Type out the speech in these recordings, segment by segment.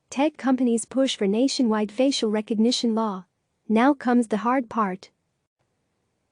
Tech companies push for nationwide facial recognition law. Now comes the hard part.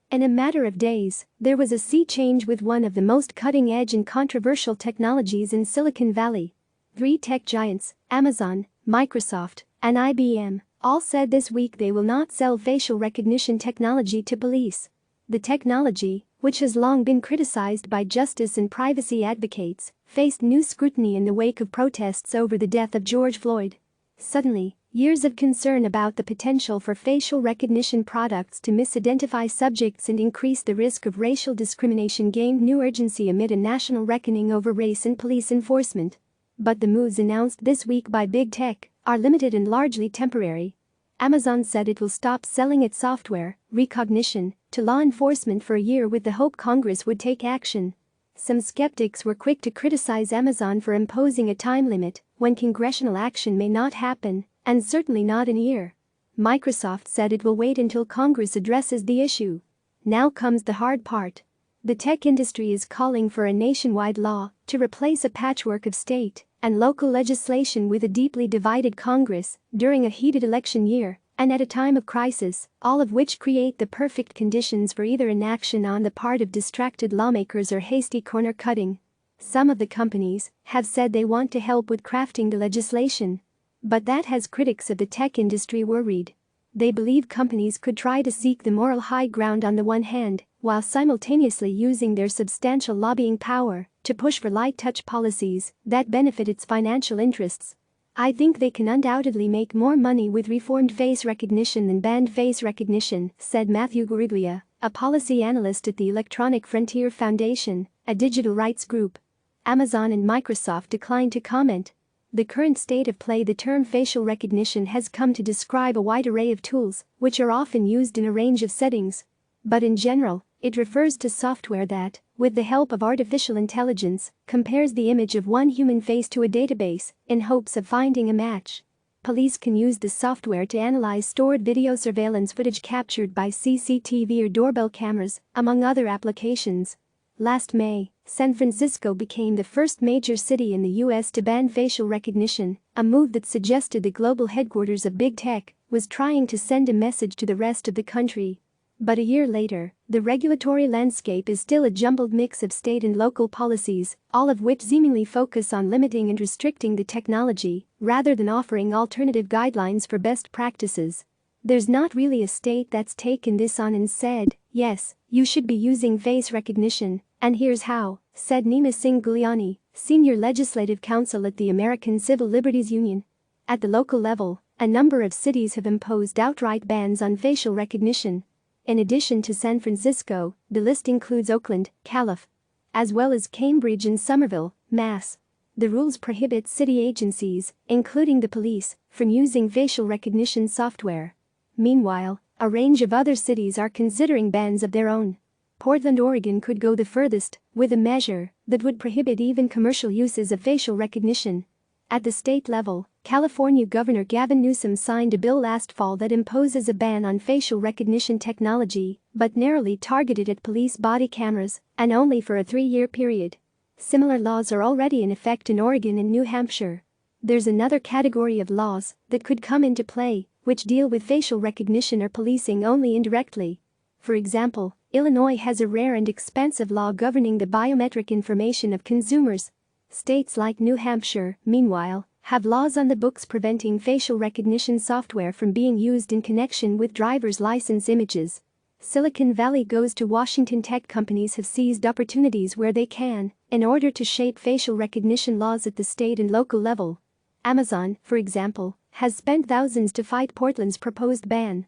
In a matter of days, there was a sea change with one of the most cutting-edge and controversial technologies in Silicon Valley. 3 tech giants, Amazon, Microsoft, and IBM, all said this week they will not sell facial recognition technology to police. The technology, which has long been criticized by justice and privacy advocates, faced new scrutiny in the wake of protests over the death of George Floyd. Suddenly, years of concern about the potential for facial recognition products to misidentify subjects and increase the risk of racial discrimination gained new urgency amid a national reckoning over race and police enforcement. But the moves announced this week by Big Tech are limited and largely temporary. Amazon said it will stop selling its software, Rekognition, to law enforcement for a year with the hope Congress would take action. Some skeptics were quick to criticize Amazon for imposing a time limit when congressional action may not happen, and certainly not in a year. Microsoft said it will wait until Congress addresses the issue. Now comes the hard part. The tech industry is calling for a nationwide law to replace a patchwork of state and local legislation with a deeply divided Congress during a heated election year and at a time of crisis, all of which create the perfect conditions for either inaction on the part of distracted lawmakers or hasty corner cutting. Some of the companies have said they want to help with crafting the legislation. But that has critics of the tech industry worried. They believe companies could try to seek the moral high ground on the one hand, while simultaneously using their substantial lobbying power to push for light-touch policies that benefit its financial interests. I think they can undoubtedly make more money with reformed face recognition than banned face recognition, said Matthew Gariglia, a policy analyst at the Electronic Frontier Foundation, a digital rights group. Amazon and Microsoft declined to comment. The current state of play. The term facial recognition has come to describe a wide array of tools, which are often used in a range of settings. But in general, it refers to software that, with the help of artificial intelligence, compares the image of one human face to a database in hopes of finding a match. Police can use this software to analyze stored video surveillance footage captured by CCTV or doorbell cameras, among other applications. Last May, San Francisco became the first major city in the U.S. to ban facial recognition, a move that suggested the global headquarters of Big Tech was trying to send a message to the rest of the country. But a year later, the regulatory landscape is still a jumbled mix of state and local policies, all of which seemingly focus on limiting and restricting the technology, rather than offering alternative guidelines for best practices. There's not really a state that's taken this on and said, yes, you should be using face recognition, and here's how, said Neema Singh Guliani, senior legislative counsel at the American Civil Liberties Union. At the local level, a number of cities have imposed outright bans on facial recognition. In addition to San Francisco, the list includes Oakland, Calif., as well as Cambridge and Somerville, Mass. The rules prohibit city agencies, including the police, from using facial recognition software. Meanwhile, a range of other cities are considering bans of their own. Portland, Oregon could go the furthest, with a measure that would prohibit even commercial uses of facial recognition. At the state level, California Governor Gavin Newsom signed a bill last fall that imposes a ban on facial recognition technology, but narrowly targeted at police body cameras, and only for a 3-year period. Similar laws are already in effect in Oregon and New Hampshire. There's another category of laws that could come into play, which deal with facial recognition or policing only indirectly. For example, Illinois has a rare and expensive law governing the biometric information of consumers. States like New Hampshire, meanwhile, have laws on the books preventing facial recognition software from being used in connection with driver's license images. Silicon Valley goes to Washington. Tech companies have seized opportunities where they can, in order to shape facial recognition laws at the state and local level. Amazon, for example, has spent thousands to fight Portland's proposed ban.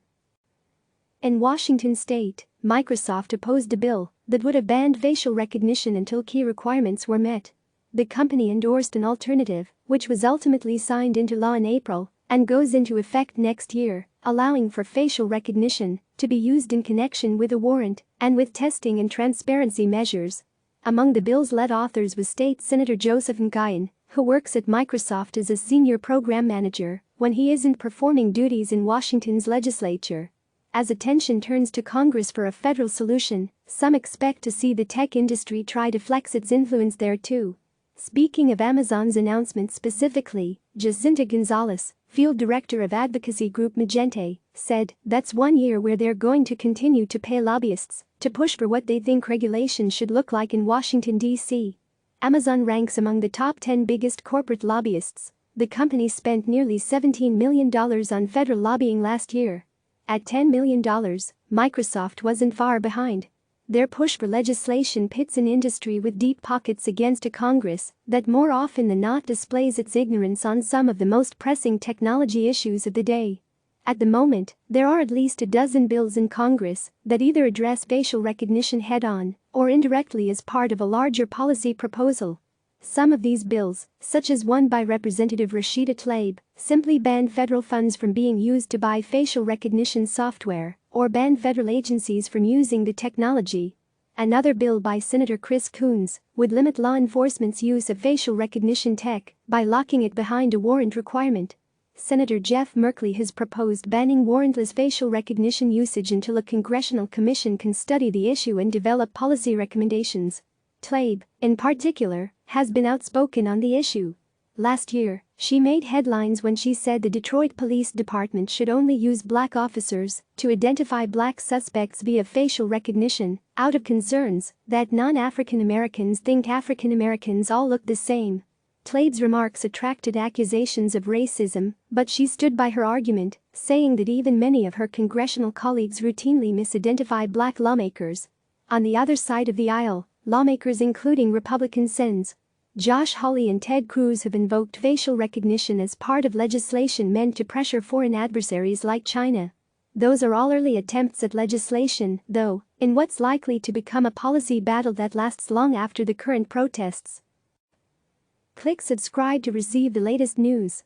In Washington state, Microsoft opposed a bill that would have banned facial recognition until key requirements were met. The company endorsed an alternative, which was ultimately signed into law in April and goes into effect next year, allowing for facial recognition to be used in connection with a warrant and with testing and transparency measures. Among the bill's lead authors was State Senator Joseph Nguyen, who works at Microsoft as a senior program manager when he isn't performing duties in Washington's legislature. As attention turns to Congress for a federal solution, some expect to see the tech industry try to flex its influence there too. Speaking of Amazon's announcement specifically, Jacinta Gonzalez, field director of advocacy group Magente, said that's 1 year where they're going to continue to pay lobbyists to push for what they think regulation should look like in Washington, D.C. Amazon ranks among the top 10 biggest corporate lobbyists. The company spent nearly $17 million on federal lobbying last year. At $10 million, Microsoft wasn't far behind. Their push for legislation pits an industry with deep pockets against a Congress that more often than not displays its ignorance on some of the most pressing technology issues of the day. At the moment, there are at least a dozen bills in Congress that either address facial recognition head-on or indirectly as part of a larger policy proposal. Some of these bills, such as one by Representative Rashida Tlaib, simply ban federal funds from being used to buy facial recognition software or ban federal agencies from using the technology. Another bill by Senator Chris Coons would limit law enforcement's use of facial recognition tech by locking it behind a warrant requirement. Senator Jeff Merkley has proposed banning warrantless facial recognition usage until a congressional commission can study the issue and develop policy recommendations. Tlaib, in particular, has been outspoken on the issue. Last year, she made headlines when she said the Detroit Police Department should only use black officers to identify black suspects via facial recognition, out of concerns that non-African Americans think African Americans all look the same. Tlaib's remarks attracted accusations of racism, but she stood by her argument, saying that even many of her congressional colleagues routinely misidentify black lawmakers. On the other side of the aisle, lawmakers including Republican Sens. Josh Hawley and Ted Cruz have invoked facial recognition as part of legislation meant to pressure foreign adversaries like China. Those are all early attempts at legislation, though, in what's likely to become a policy battle that lasts long after the current protests. Click subscribe to receive the latest news.